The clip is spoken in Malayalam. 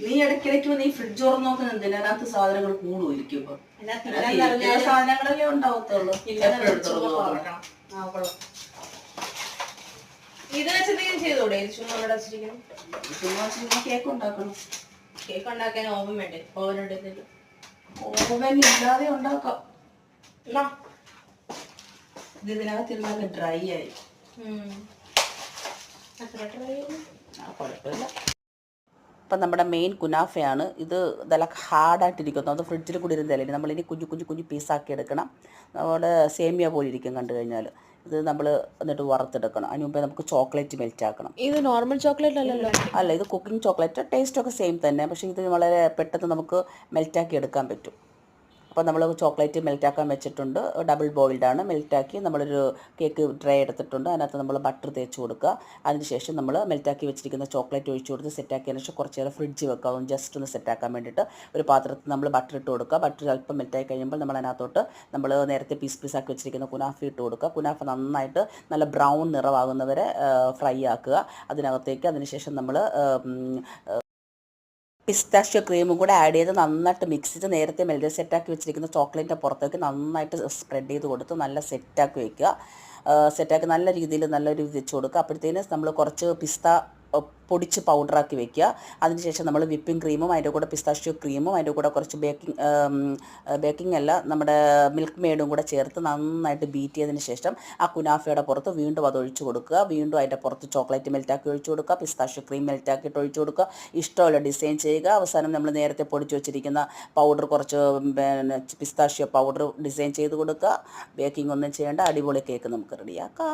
നീ ഇടയ്ക്കിടയ്ക്ക് നീ ഫ്രിഡ്ജ് തുറന്ന് നോക്കുന്ന എന്തിനാ? അതിനകത്ത് സാധനങ്ങൾ കൂടുമായിരിക്കും. ഇപ്പൊ സാധനങ്ങളല്ലേ ഉണ്ടാവത്തുള്ളൂ. ഇത് വെച്ചെന്തെങ്കിലും ചെയ്തോടെ? ചുമ്മാ കേക്ക് ഉണ്ടാക്കണം. കേക്ക് ഉണ്ടാക്കാൻ ഓവൻ വേണ്ടേ? ഓവൻ ഉണ്ടെന്നില്ല. ഓവൻ ഇല്ലാതെ ഉണ്ടാക്കാം. ഇത് ഇതിനകത്തിരുന്നാല് ഡ്രൈ ആയി. കുഴപ്പമില്ല. ഇപ്പം നമ്മുടെ മെയിൻ കുനാഫയാണ് ഇത്. നല്ല ഹാർഡായിട്ടിരിക്കുന്നു. അത് ഫ്രിഡ്ജിൽ കൂടി ഇരുന്നതല്ലേ. നമ്മളിനി കുഞ്ഞു കുഞ്ഞു കുഞ്ഞു പീസാക്കി എടുക്കണം. നമ്മുടെ സേമിയ പോലെ ഇരിക്കും കണ്ടു കഴിഞ്ഞാൽ. ഇത് നമ്മൾ എന്നിട്ട് വറുത്തെടുക്കണം. അതിന് മുമ്പേ നമുക്ക് ചോക്ലേറ്റ് മെൽറ്റ് ആക്കണം. ഇത് നോർമൽ ചോക്ലേറ്റ് അല്ലല്ലോ? അല്ല, ഇത് കുക്കിംഗ് ചോക്ലേറ്റ്. ടേസ്റ്റൊക്കെ സെയിം തന്നെ. പക്ഷേ ഇത് വളരെ പെട്ടെന്ന് നമുക്ക് മെൽറ്റാക്കി എടുക്കാൻ പറ്റും. അപ്പോൾ നമ്മൾ ചോക്ലേറ്റ് മെൽറ്റാക്കാൻ വെച്ചിട്ടുണ്ട്. ഡബിൾ ബോയിൽഡാണ്. മെൽറ്റാക്കി നമ്മളൊരു കേക്ക് ട്രേ എടുത്തിട്ടുണ്ട്. അതിനകത്ത് നമ്മൾ ബട്ടർ തേച്ച് കൊടുക്കുക. അതിനുശേഷം നമ്മൾ മെൽറ്റാക്കി വെച്ചിരിക്കുന്ന ചോക്ലേറ്റ് ഒഴിച്ച് കൊടുത്ത് സെറ്റാക്കിയതിന് ശേഷം കുറച്ച് നേരം ഫ്രിഡ്ജ് വെക്കുക. ഒന്ന് ജസ്റ്റ് ഒന്ന് സെറ്റാക്കാൻ വേണ്ടിയിട്ട് ഒരു പാത്രത്തിൽ നമ്മൾ ബട്ടർ ഇട്ട് കൊടുക്കുക. ബട്ടർ അല്പം മെൽറ്റായി കഴിയുമ്പോൾ നമ്മൾ അതിനകത്തോട്ട് നമ്മൾ നേരത്തെ പീസാക്കി വെച്ചിരിക്കുന്ന കുനാഫ ഇട്ട് കൊടുക്കുക. കുനാഫ നന്നായിട്ട് നല്ല ബ്രൗൺ നിറമാകുന്നവരെ ഫ്രൈ ആക്കുക. അതിനുശേഷം നമ്മൾ പിസ്താഷ്യോ ക്രീമും കൂടെ ആഡ് ചെയ്ത് നന്നായിട്ട് മിക്സ് ചെയ്ത് നേരത്തെ മെൽറ്റ് സെറ്റാക്കി വെച്ചിരിക്കുന്ന ചോക്ലേറ്റിൻ്റെ പുറത്തേക്ക് നന്നായിട്ട് സ്പ്രെഡ് ചെയ്ത് കൊടുത്ത് നല്ല സെറ്റാക്കി വയ്ക്കുക. സെറ്റാക്കി നല്ല രീതിയിൽ നല്ലൊരു വെച്ച് കൊടുക്കുക. അപ്പോഴത്തേന് നമ്മൾ കുറച്ച് പിസ്ത പൊടിച്ച് പൗഡറാക്കി വെക്കുക. അതിനുശേഷം നമ്മൾ വിപ്പിംഗ് ക്രീമും അതിൻ്റെ കൂടെ പിസ്താഷ്യോ ക്രീമും അതിൻ്റെ കൂടെ കുറച്ച് ബേക്കിംഗ് അല്ല നമ്മുടെ മിൽക്ക് മെയ്ഡും കൂടെ ചേർത്ത് നന്നായിട്ട് ബീറ്റ് ചെയ്തതിന് ശേഷം ആ കുനാഫയുടെ പുറത്ത് വീണ്ടും അത് ഒഴിച്ച് കൊടുക്കുക. വീണ്ടും അതിൻ്റെ പുറത്ത് ചോക്ലേറ്റ് മെൽറ്റാക്കി ഒഴിച്ച് കൊടുക്കുക. പിസ്താഷ്യോ ക്രീം മെൽറ്റാക്കിയിട്ട് ഒഴിച്ച് കൊടുക്കുക. ഇഷ്ടമുള്ള ഡിസൈൻ ചെയ്യുക. അവസാനം നമ്മൾ നേരത്തെ പൊടിച്ച് വെച്ചിരിക്കുന്ന പൗഡർ കുറച്ച് പിസ്താഷ്യോ പൗഡർ ഡിസൈൻ ചെയ്ത് കൊടുക്കുക. ബേക്കിംഗ് ഒന്നും ചെയ്യേണ്ട. അടിപൊളി കേക്ക് നമുക്ക് റെഡിയാക്കാം.